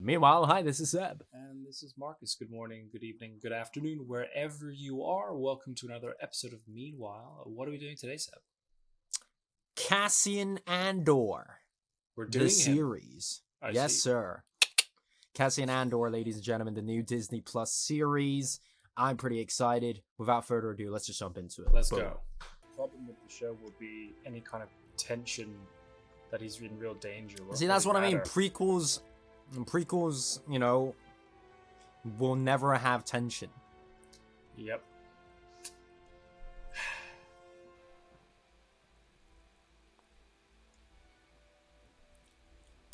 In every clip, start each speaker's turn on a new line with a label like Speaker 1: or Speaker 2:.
Speaker 1: Meanwhile, hi, this is Seb.
Speaker 2: And this is Marcus. Good morning, good evening, good afternoon, wherever you are. Welcome to another episode of Meanwhile. What are we doing today, Seb?
Speaker 1: Cassian Andor.
Speaker 2: We're doing
Speaker 1: the series. Yes,
Speaker 2: see.
Speaker 1: sir. Cassian Andor, ladies and gentlemen, the new Disney Plus series. I'm pretty excited. Without further ado, let's just jump into it.
Speaker 2: Let's go. The problem with the show will be any kind of tension that he's in real danger.
Speaker 1: See, that's what I mean. Prequels, you know, will never have tension.
Speaker 2: Yep.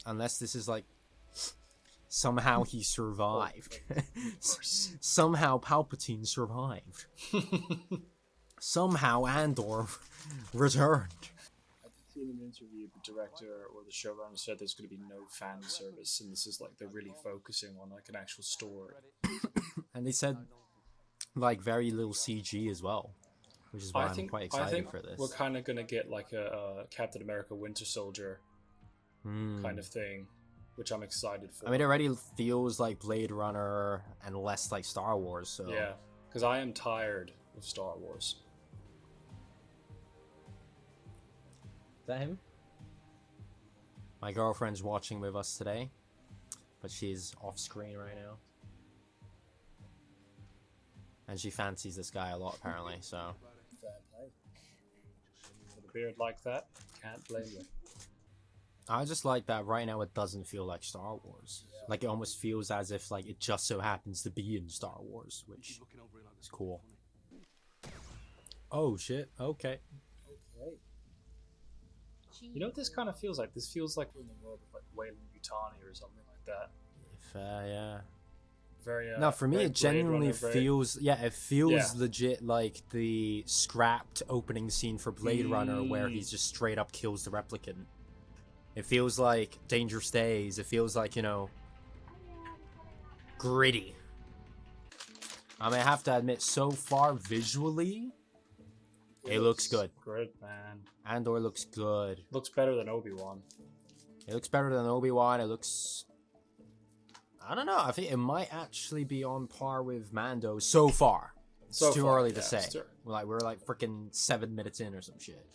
Speaker 1: Unless this is like somehow he survived. Somehow Palpatine survived. Somehow Andor returned.
Speaker 2: I think in an interview, the director or the showrunner said there's going to be no fan service, and this is like they're really focusing on like an actual story.
Speaker 1: And they said like very little CG as well, which is why I'm quite excited for this.
Speaker 2: We're kind of going to get like a Captain America Winter Soldier kind of thing, which I'm excited for.
Speaker 1: I mean, it already feels like Blade Runner and less like Star Wars. So
Speaker 2: yeah, because I am tired of Star Wars.
Speaker 1: Is that him? My girlfriend's watching with us today, but she's off screen right now. And she fancies this guy a lot, apparently, so.
Speaker 2: With a beard like that, can't blame you.
Speaker 1: I just like that right now it doesn't feel like Star Wars. Yeah. Like, it almost feels as if like it just so happens to be in Star Wars, which is cool. Oh, shit. Okay.
Speaker 2: You know what this kind of feels like? This feels like we're in the world of like Weyland-Yutani or something like that.
Speaker 1: Yeah.
Speaker 2: Very.
Speaker 1: No, for me, it genuinely feels. Yeah, it feels legit like the scrapped opening scene for Blade Runner, where he just straight up kills the replicant. It feels like Dangerous Days. It feels like, you know, gritty. I mean, I have to admit, so far visually, it looks good.
Speaker 2: Good, man.
Speaker 1: Andor looks good.
Speaker 2: Looks better than Obi-Wan.
Speaker 1: It looks better than Obi-Wan. It looks... I don't know. I think it might actually be on par with Mando so far. It's too early to say. We're like freaking 7 minutes in or some shit.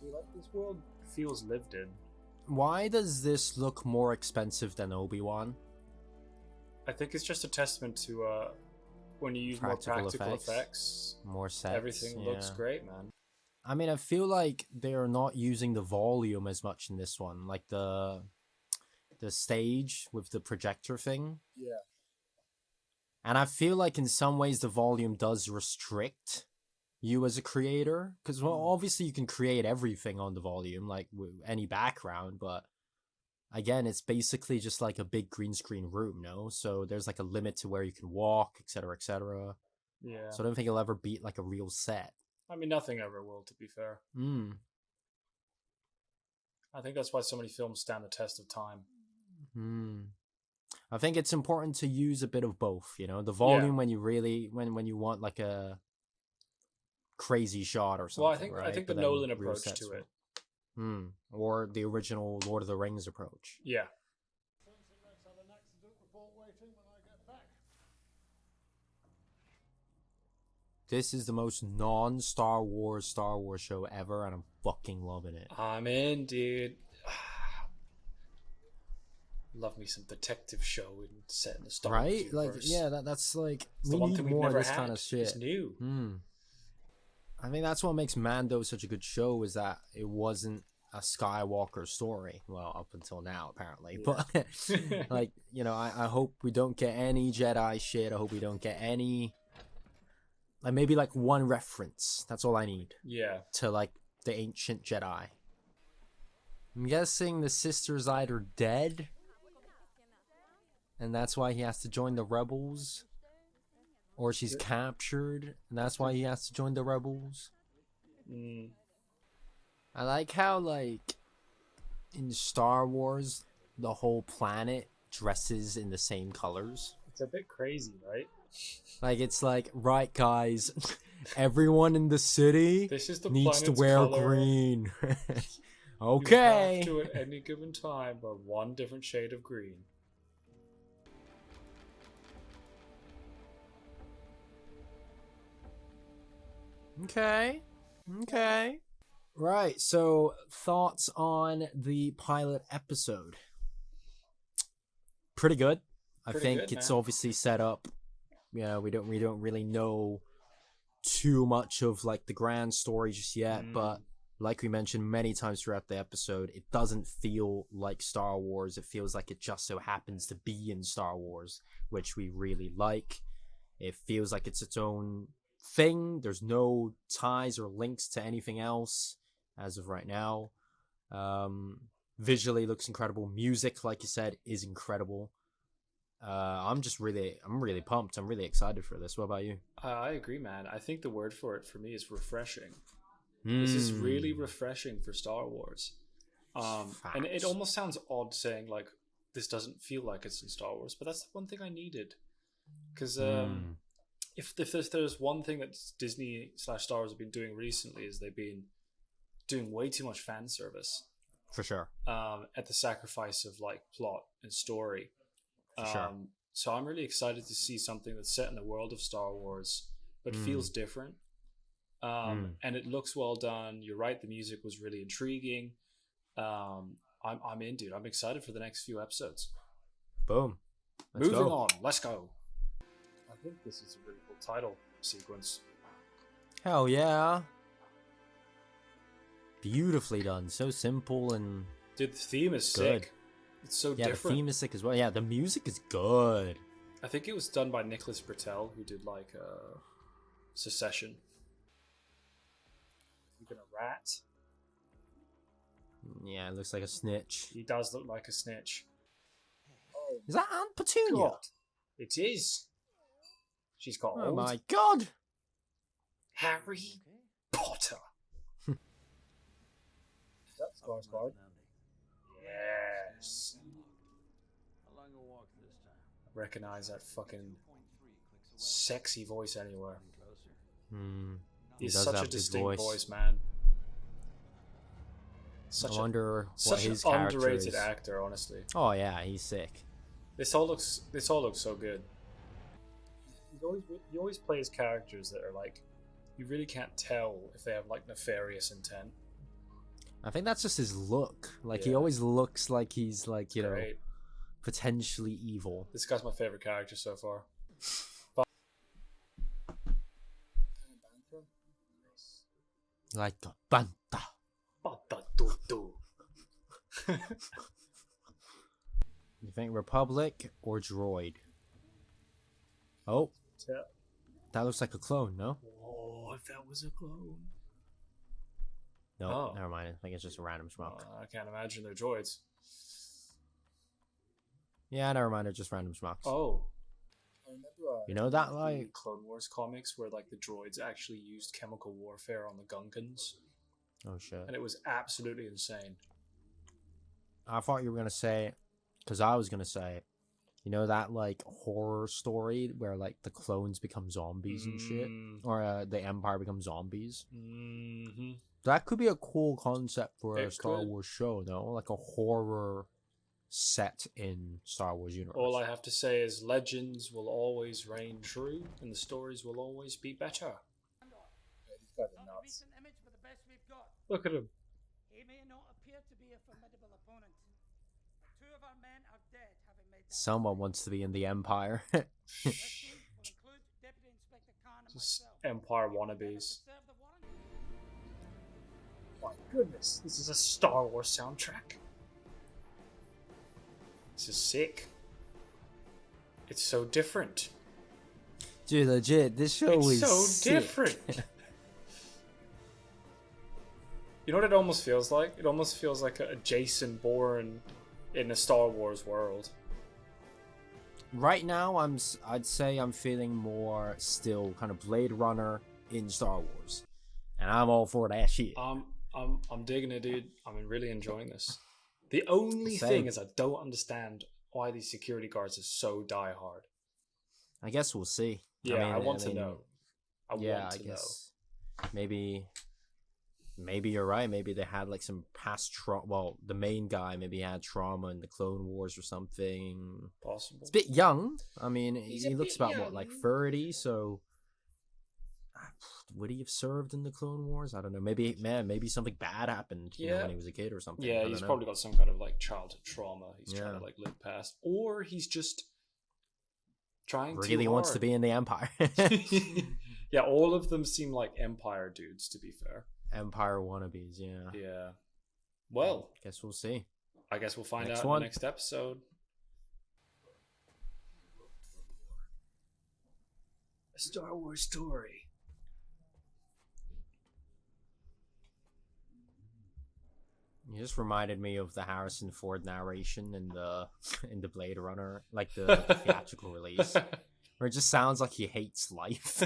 Speaker 2: See, like this world feels lived in.
Speaker 1: Why does this look more expensive than Obi-Wan?
Speaker 2: I think it's just a testament to when you use more practical effects,
Speaker 1: more sets,
Speaker 2: everything looks great, man.
Speaker 1: I mean, I feel like they're not using the volume as much in this one, like the stage with the projector thing.
Speaker 2: Yeah.
Speaker 1: And I feel like in some ways the volume does restrict you as a creator, because well, obviously you can create everything on the volume, like with any background, but again, it's basically just like a big green screen room, no? So there's like a limit to where you can walk, etc., etc.
Speaker 2: Yeah.
Speaker 1: So I don't think it'll ever beat like a real set.
Speaker 2: I mean, nothing ever will, to be fair. I think that's why so many films stand the test of time.
Speaker 1: I think it's important to use a bit of both, you know? The volume when you really, when you want like a crazy shot or something.
Speaker 2: Well, I think the Nolan approach to it.
Speaker 1: Or the original Lord of the Rings approach.
Speaker 2: Yeah.
Speaker 1: This is the most non-Star Wars show ever, and I'm fucking loving it.
Speaker 2: I'm in, dude. Love me some detective show set in the Star Wars universe.
Speaker 1: Like, yeah, that's like
Speaker 2: we need more of this kind of shit.
Speaker 1: It's
Speaker 2: new.
Speaker 1: I think that's what makes Mando such a good show, is that it wasn't a Skywalker story. Well, up until now, apparently. Yeah. But, like, you know, I hope we don't get any Jedi shit. I hope we don't get any... Like, maybe, like, one reference. That's all I need.
Speaker 2: Yeah.
Speaker 1: To, like, the ancient Jedi. I'm guessing the sister's either dead, and that's why he has to join the rebels, or she's captured, and that's why he has to join the rebels. I like how, like, in Star Wars, the whole planet dresses in the same colors.
Speaker 2: It's a bit crazy, right?
Speaker 1: Like, it's like, right, guys, everyone in the city needs to wear green. Okay.
Speaker 2: You have to, at any given time, wear one different shade of green.
Speaker 1: Okay. Okay. Right. So, thoughts on the pilot episode? Pretty good. I
Speaker 2: Pretty
Speaker 1: think
Speaker 2: good,
Speaker 1: it's
Speaker 2: man.
Speaker 1: obviously set up. Yeah, we don't really know too much of like the grand story just yet, but like we mentioned many times throughout the episode, it doesn't feel like Star Wars. It feels like it just so happens to be in Star Wars, which we really like. It feels like it's its own thing. There's no ties or links to anything else as of right now. Visually looks incredible. Music, like you said, is incredible. I'm really pumped. I'm really excited for this. What about you?
Speaker 2: I agree, man. I think the word for it for me is refreshing. This is really refreshing for Star Wars. And it
Speaker 1: Facts.
Speaker 2: almost sounds odd saying like this doesn't feel like it's in Star Wars, but that's the one thing I needed. Because if there's one thing that Disney / Star Wars have been doing recently is they've been doing way too much fan service.
Speaker 1: For sure.
Speaker 2: At the sacrifice of like plot and story.
Speaker 1: For sure.
Speaker 2: So I'm really excited to see something that's set in the world of Star Wars, but feels different. And it looks well done. You're right. The music was really intriguing. I'm in, dude. I'm excited for the next few episodes.
Speaker 1: Boom.
Speaker 2: Moving on. Let's go. I think this is a really cool title sequence.
Speaker 1: Hell yeah. Beautifully done. So simple and
Speaker 2: Dude, the theme is
Speaker 1: good.
Speaker 2: sick. It's so
Speaker 1: yeah,
Speaker 2: different.
Speaker 1: the theme is sick as well. Yeah, the music is good.
Speaker 2: I think it was done by Nicholas Britell, who did like Secession. Even a rat.
Speaker 1: Yeah, it looks like a snitch.
Speaker 2: He does look like a snitch. Oh,
Speaker 1: Is that Aunt Petunia?
Speaker 2: God. It is. She's got
Speaker 1: Oh
Speaker 2: old.
Speaker 1: my god.
Speaker 2: Harry Potter. Is that Skarsgård? Yes. I recognize that fucking sexy voice anywhere.
Speaker 1: He
Speaker 2: He's
Speaker 1: does
Speaker 2: such
Speaker 1: have
Speaker 2: a
Speaker 1: a good
Speaker 2: distinct
Speaker 1: voice.
Speaker 2: voice, man.
Speaker 1: I wonder what
Speaker 2: Such
Speaker 1: his
Speaker 2: an
Speaker 1: character
Speaker 2: underrated
Speaker 1: is.
Speaker 2: actor, honestly.
Speaker 1: Oh yeah, he's sick.
Speaker 2: This all looks so good. He always plays characters that are like, you really can't tell if they have like nefarious intent.
Speaker 1: I think that's just his look. Like he
Speaker 2: Yeah.
Speaker 1: always looks like he's like, you know,
Speaker 2: Great.
Speaker 1: potentially evil.
Speaker 2: This guy's my favorite character so far.
Speaker 1: Like a banta. You think Republic or Droid? Oh, that looks like a clone, no?
Speaker 2: Oh, if that was a clone.
Speaker 1: No,
Speaker 2: Oh.
Speaker 1: never mind. I think it's just a random schmuck.
Speaker 2: I can't imagine they're droids.
Speaker 1: Yeah, never mind. It's just random schmucks.
Speaker 2: Oh. I remember,
Speaker 1: You know that,
Speaker 2: the
Speaker 1: like...
Speaker 2: Clone Wars comics where like the droids actually used chemical warfare on the Gungans,
Speaker 1: Oh, shit.
Speaker 2: and it was absolutely insane.
Speaker 1: I thought you were going to say... Because I was going to say... You know that, like, horror story where, like, the clones become zombies and shit? Or the Empire becomes zombies?
Speaker 2: Mm-hmm.
Speaker 1: That could be a cool concept for a
Speaker 2: It
Speaker 1: Star
Speaker 2: could.
Speaker 1: Wars show, no? Like a horror set in Star Wars universe.
Speaker 2: All I have to say is legends will always reign true, and the stories will always be better. Yeah, these guys are nuts. Look at him.
Speaker 3: He may not appear to be a formidable opponent, but two of our men are dead, having made that
Speaker 1: Someone wants to be in the Empire.
Speaker 3: This team will include Deputy Inspector Khan and
Speaker 2: Just
Speaker 3: myself.
Speaker 2: Empire wannabes. My goodness, this is a Star Wars soundtrack. This is sick. It's so different.
Speaker 1: Dude, legit, this show
Speaker 2: It's
Speaker 1: is
Speaker 2: so
Speaker 1: sick.
Speaker 2: different. You know what it almost feels like? It almost feels like a Jason Bourne in a Star Wars world.
Speaker 1: Right now, I'd say I'm feeling more still kind of Blade Runner in Star Wars, and I'm all for that shit.
Speaker 2: I'm digging it, dude. I'm really enjoying this. The only
Speaker 1: Same.
Speaker 2: thing is I don't understand why these security guards are so diehard.
Speaker 1: I guess we'll see.
Speaker 2: Yeah, I
Speaker 1: mean,
Speaker 2: want to know. I
Speaker 1: yeah,
Speaker 2: want to
Speaker 1: I guess maybe maybe you're right. Maybe they had like some past trauma. Well, the main guy maybe had trauma in the Clone Wars or something.
Speaker 2: Possible.
Speaker 1: It's a bit young. I mean,
Speaker 2: He's
Speaker 1: he
Speaker 2: a
Speaker 1: looks
Speaker 2: bit
Speaker 1: about what, like
Speaker 2: young.
Speaker 1: 30. So would he have served in the Clone Wars? I don't know. Maybe something bad happened. You know, when he was a kid or something.
Speaker 2: Yeah,
Speaker 1: I
Speaker 2: he's
Speaker 1: don't know.
Speaker 2: probably got some kind of like childhood trauma. He's trying
Speaker 1: Yeah.
Speaker 2: to like live past, or he's just trying
Speaker 1: Really
Speaker 2: too
Speaker 1: wants to
Speaker 2: hard.
Speaker 1: be in the Empire.
Speaker 2: Yeah, all of them seem like Empire dudes. To be fair.
Speaker 1: Empire wannabes. Yeah.
Speaker 2: Yeah. Well,
Speaker 1: Guess we'll see.
Speaker 2: I guess we'll find
Speaker 1: Next
Speaker 2: out
Speaker 1: one.
Speaker 2: in the next episode. A Star Wars story.
Speaker 1: You just reminded me of the Harrison Ford narration in the Blade Runner, like the theatrical release, where it just sounds like he hates life.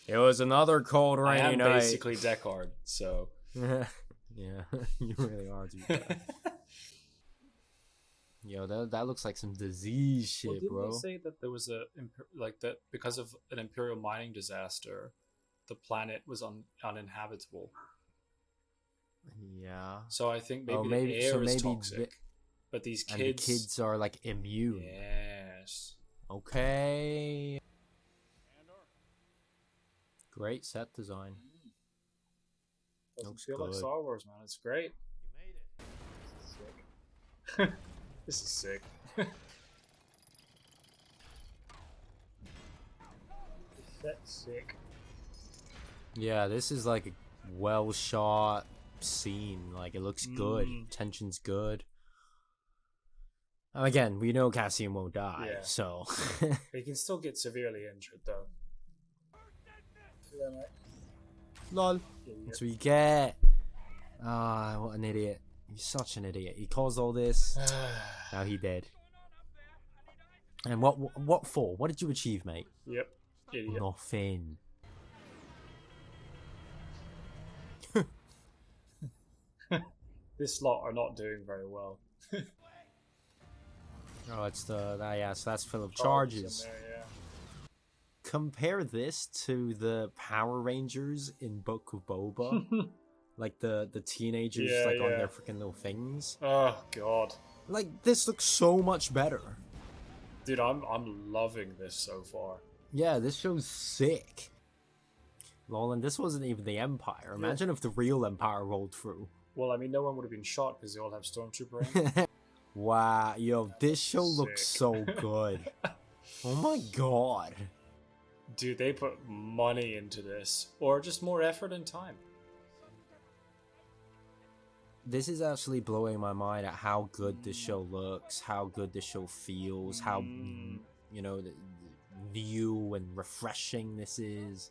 Speaker 1: It was another cold,
Speaker 2: I
Speaker 1: rainy
Speaker 2: am
Speaker 1: night.
Speaker 2: basically Deckard, so
Speaker 1: Yeah, you really are. Dude. Yo, that looks like some disease shit,
Speaker 2: well, didn't
Speaker 1: bro.
Speaker 2: they say that there was like that because of an imperial mining disaster, the planet was uninhabitable.
Speaker 1: Yeah.
Speaker 2: So I think maybe,
Speaker 1: Oh, maybe-
Speaker 2: the air
Speaker 1: so
Speaker 2: is
Speaker 1: maybe
Speaker 2: toxic,
Speaker 1: the-
Speaker 2: but these
Speaker 1: And the
Speaker 2: kids,
Speaker 1: kids are like immune.
Speaker 2: yes.
Speaker 1: Okay. Great set design.
Speaker 2: Doesn't
Speaker 1: Looks
Speaker 2: feel like
Speaker 1: good.
Speaker 2: Star Wars, man. It's great.
Speaker 3: You made it.
Speaker 2: Sick. This is sick. That's sick.
Speaker 1: Yeah, this is like a well shot scene. Like it looks good. Tension's good. Again, we know Cassian won't die,
Speaker 2: Yeah.
Speaker 1: so
Speaker 2: He can still get severely injured, though. Yeah, mate.
Speaker 1: lol. That's what you get. Ah, what an idiot. He's such an idiot. He caused all this. Now he dead. And what for? What did you achieve, mate?
Speaker 2: Yep. Idiot.
Speaker 1: Nothing.
Speaker 2: This lot are not doing very well.
Speaker 1: Oh, it's yeah, so that's full of
Speaker 2: In
Speaker 1: charges.
Speaker 2: there, yeah.
Speaker 1: Compare this to the Power Rangers in Book of Boba. Like the teenagers
Speaker 2: Yeah,
Speaker 1: like on
Speaker 2: yeah.
Speaker 1: their freaking little things.
Speaker 2: Oh god,
Speaker 1: Like this looks so much better.
Speaker 2: dude, I'm loving this so far.
Speaker 1: Yeah, this show's sick. Lol, and this wasn't even the Empire. Imagine if the real Empire rolled through.
Speaker 2: Well, I mean, no one would have been shot because they all have stormtrooper aim.
Speaker 1: Wow, yo, this show looks
Speaker 2: Sick.
Speaker 1: so good. Oh my god.
Speaker 2: Dude, they put money into this, or just more effort and time.
Speaker 1: This is actually blowing my mind at how good this show looks, how good this show feels, how you know the new and refreshing this is.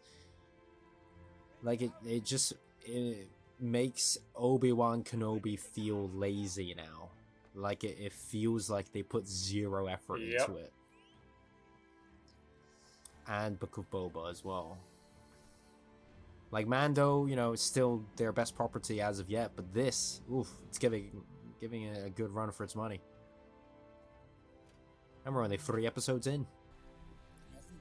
Speaker 1: Like it makes Obi-Wan Kenobi feel lazy now. Like it feels like they put zero effort
Speaker 2: Yep.
Speaker 1: into it. And Book of Boba as well. Like Mando, you know, it's still their best property as of yet, but this, oof, it's giving it a good run for its money. And we're only 3 episodes in.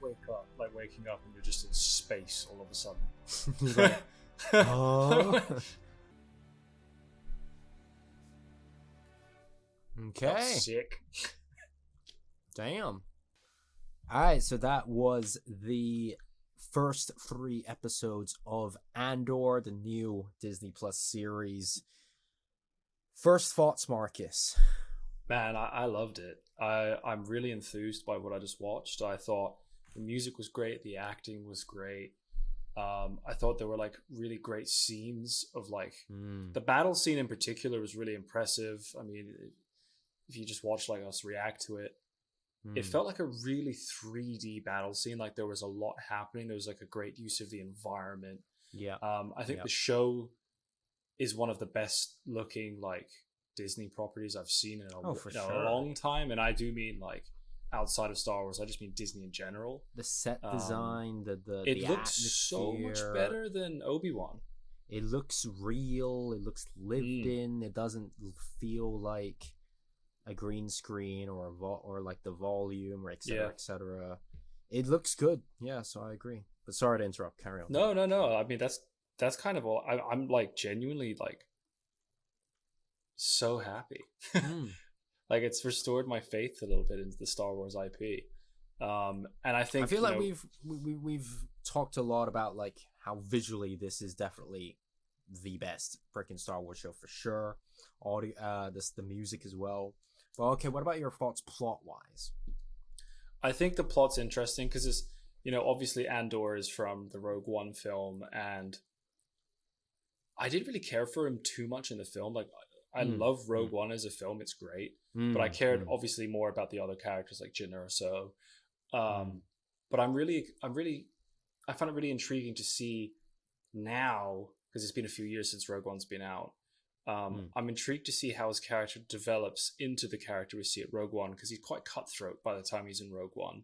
Speaker 2: Waking up and you're just in space all of a sudden.
Speaker 1: He's like, oh. Okay.
Speaker 2: That's sick.
Speaker 1: Damn. Alright, so that was the first 3 episodes of Andor, the new Disney Plus series. First thoughts, Marcus.
Speaker 2: Man, I loved it. I'm really enthused by what I just watched. I thought the music was great, the acting was great. I thought there were like really great scenes of like the battle scene in particular was really impressive. I mean, if you just watch like us react to it, it felt like a really 3D battle scene. Like there was a lot happening. There was like a great use of the environment.
Speaker 1: Yeah.
Speaker 2: I think the show is one of the best looking like Disney properties I've seen in a long time, and I do mean like outside of Star Wars. I just mean Disney in general.
Speaker 1: The set design, the
Speaker 2: it looks so much better than Obi-Wan.
Speaker 1: It looks real. It looks lived in. It doesn't feel like a green screen or or like the volume or etc. etc. It looks good. Yeah, so I agree. But sorry to interrupt. Carry on.
Speaker 2: No. I mean that's that's kind of all. I'm like genuinely like so happy.
Speaker 1: Mm.
Speaker 2: Like it's restored my faith a little bit into the Star Wars IP. And I
Speaker 1: I
Speaker 2: think
Speaker 1: feel like we've talked a lot about like how visually this is definitely the best freaking Star Wars show for sure. Audio, the music as well. Well, okay, what about your thoughts plot wise?
Speaker 2: I think the plot's interesting because it's, obviously Andor is from the Rogue One film, and I didn't really care for him too much in the film. Like, I love Rogue One as a film; it's great, but I cared obviously more about the other characters like Jyn or so. But I find it really intriguing to see now because it's been a few years since Rogue One's been out. I'm intrigued to see how his character develops into the character we see at Rogue One because he's quite cutthroat by the time he's in Rogue One.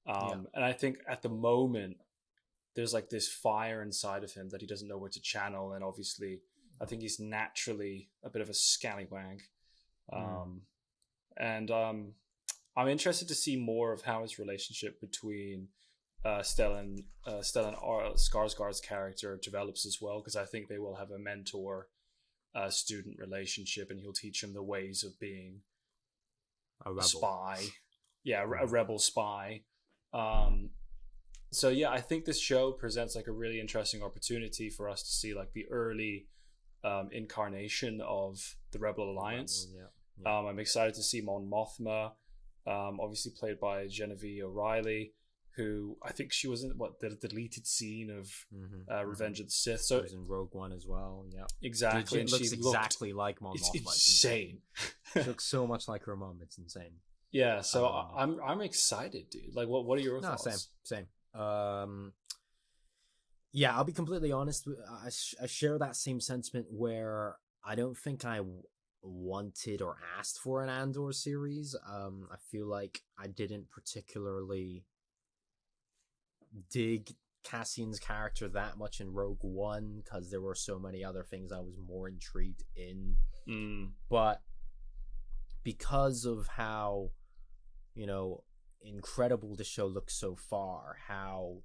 Speaker 2: And I think at the moment there's like this fire inside of him that he doesn't know where to channel, and obviously I think he's naturally a bit of a scallywag. And I'm interested to see more of how his relationship between Stellan Skarsgård's character develops as well, because I think they will have a mentor student relationship, and he'll teach him the ways of being a spy. Yeah, a rebel spy. So yeah, I think this show presents like a really interesting opportunity for us to see like the early incarnation of the Rebel Alliance. I'm excited to see Mon Mothma, obviously played by Genevieve O'Reilly, who I think she was in the deleted scene of Revenge of the Sith. So
Speaker 1: she was in Rogue One as well. Yeah,
Speaker 2: exactly.
Speaker 1: Dude, she looks exactly like Mon Mothma.
Speaker 2: It's insane.
Speaker 1: She looks so much like her mom. It's insane.
Speaker 2: Yeah, so I'm excited, dude. Like, what are your thoughts?
Speaker 1: Same. Yeah, I'll be completely honest. I share that same sentiment where I don't think I wanted or asked for an Andor series. I feel like I didn't particularly dig Cassian's character that much in Rogue One because there were so many other things I was more intrigued in. But because of how, incredible the show looks so far, how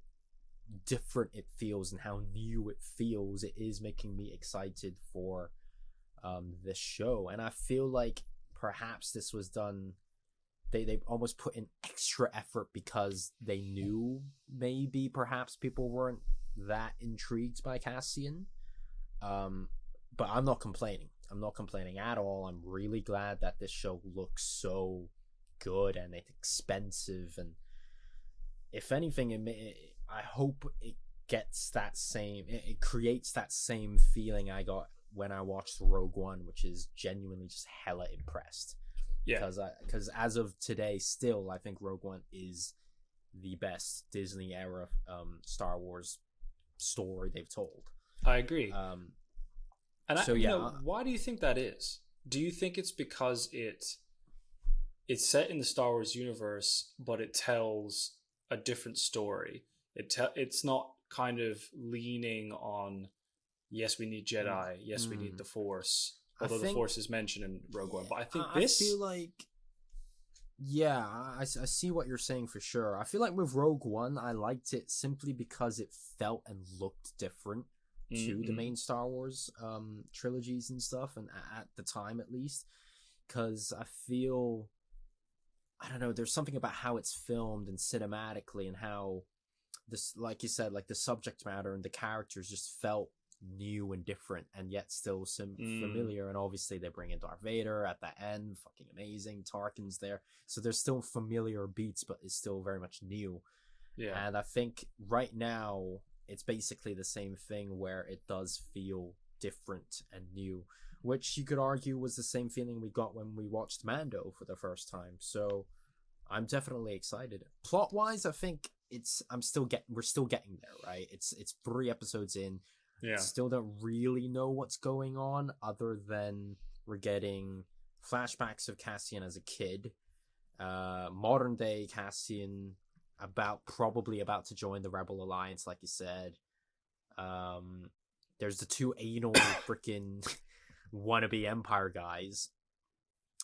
Speaker 1: different it feels and how new it feels, it is making me excited for this show. And I feel like perhaps this was done, they almost put in extra effort because they knew maybe perhaps people weren't that intrigued by Cassian. But I'm not complaining at all. I'm really glad that this show looks so good and it's expensive, and if anything I hope it gets that same, it creates that same feeling I got when I watched Rogue One, which is genuinely just hella impressed. Yeah, because as of today, still I think Rogue One is the best Disney era Star Wars story they've told.
Speaker 2: I agree. And
Speaker 1: so
Speaker 2: why do you think that is? Do you think it's because it's set in the Star Wars universe, but it tells a different story? It's not kind of leaning on, yes, we need Jedi, yes, we need the Force, although the Force is mentioned in Rogue One. But I think I
Speaker 1: feel like, I see what you're saying for sure. I feel like with Rogue One, I liked it simply because it felt and looked different to the main Star Wars trilogies and stuff, and at the time at least, because I feel, I don't know, there's something about how it's filmed and cinematically, and how this, like you said, like the subject matter and the characters just felt new and different, and yet still familiar. And obviously they bring in Darth Vader at the end, fucking amazing. Tarkin's there, so there's still familiar beats, but it's still very much new. Yeah, and I think right now it's basically the same thing where it does feel different and new, which you could argue was the same feeling we got when we watched Mando for the first time. So I'm definitely excited. Plot wise, I think we're still getting there, right? It's 3 episodes in. Yeah. Still don't really know what's going on, other than we're getting flashbacks of Cassian as a kid, modern day Cassian probably about to join the Rebel Alliance, like you said. There's the 2 anal freaking wannabe Empire guys.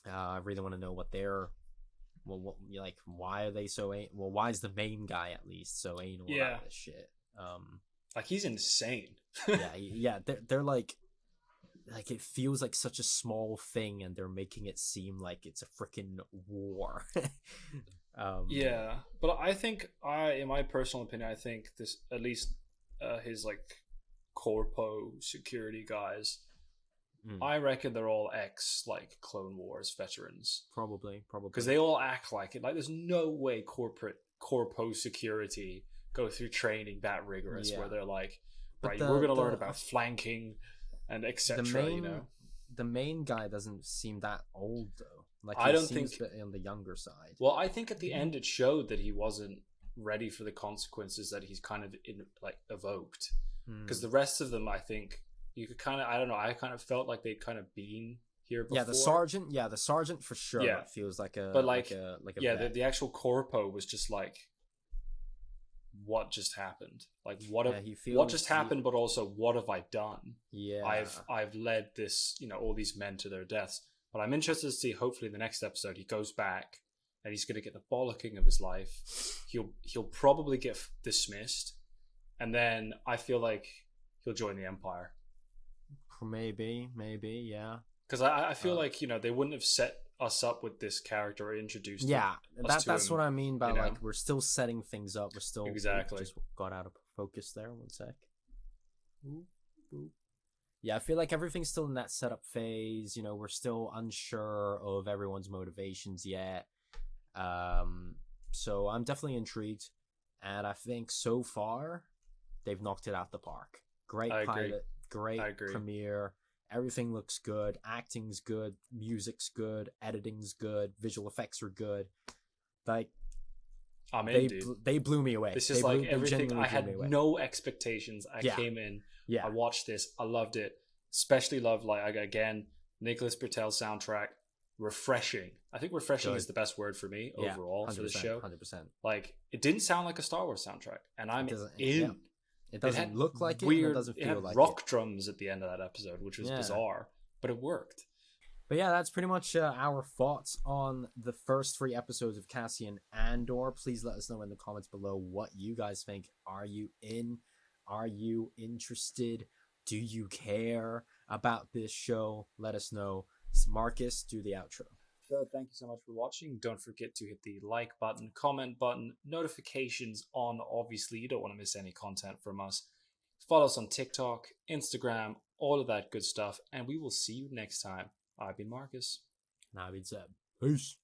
Speaker 1: I really want to know what they're, why are they so why is the main guy at least so anal about this shit?
Speaker 2: Like he's insane.
Speaker 1: Yeah. They're like it feels like such a small thing, and they're making it seem like it's a freaking war.
Speaker 2: Yeah, but I think in my personal opinion, I think this at least his like corpo security guys. I reckon they're all ex like Clone Wars veterans.
Speaker 1: Probably.
Speaker 2: Because they all act like it. Like there's no way corpo security go through training that rigorous where they're like, right, we're gonna learn about flanking and etc. You know,
Speaker 1: the main guy doesn't seem that old though. Like
Speaker 2: I
Speaker 1: he
Speaker 2: don't
Speaker 1: seems
Speaker 2: think
Speaker 1: on the younger side.
Speaker 2: Well, I think at the end it showed that he wasn't ready for the consequences that he's kind of evoked. Because the rest of them, I think you could kind of, I don't know, I kind of felt like they'd kind of been here before.
Speaker 1: The sergeant for sure.
Speaker 2: Yeah.
Speaker 1: Feels like a,
Speaker 2: but
Speaker 1: like a
Speaker 2: the actual corpo was just like, what just happened? Like what just happened? But also, what have I done?
Speaker 1: Yeah,
Speaker 2: I've led this, all these men to their deaths. But I'm interested to see. Hopefully, in the next episode, he goes back and he's going to get the bollocking of his life. He'll probably get dismissed, and then I feel like he'll join the Empire.
Speaker 1: Maybe, yeah.
Speaker 2: Because I feel like they wouldn't have set us up with this character or introduced.
Speaker 1: Yeah, that's
Speaker 2: him,
Speaker 1: what I mean by like we're still setting things up. We're still
Speaker 2: exactly
Speaker 1: just got out of focus there. 1 sec. Boop, boop. Yeah, I feel like everything's still in that setup phase. We're still unsure of everyone's motivations yet. So I'm definitely intrigued, and I think so far they've knocked it out the park. Great pilot, great premiere. Everything looks good. Acting's good. Music's good. Editing's good. Visual effects are good. Like, they blew me away.
Speaker 2: This is like everything. I had no expectations. I came in.
Speaker 1: Yeah.
Speaker 2: I watched this. I loved it. Especially loved, like, again, Nicholas Bertel soundtrack. Refreshing. I think refreshing is the best word for me overall for the show.
Speaker 1: 100%.
Speaker 2: Like, it didn't sound like a Star Wars soundtrack, and I'm in.
Speaker 1: Yeah. It doesn't look like
Speaker 2: weird,
Speaker 1: it. And it doesn't feel like
Speaker 2: rock drums at the end of that episode, which was bizarre, but it worked.
Speaker 1: But yeah, that's pretty much our thoughts on the first 3 episodes of Cassian Andor. Please let us know in the comments below what you guys think. Are you in? Are you interested? Do you care about this show? Let us know. Marcus, do the outro.
Speaker 2: So thank you so much for watching. Don't forget to hit the like button, comment button, notifications on. Obviously, you don't want to miss any content from us. Follow us on TikTok, Instagram, all of that good stuff. And we will see you next time. I've been Marcus.
Speaker 1: And I've been Seb. Peace.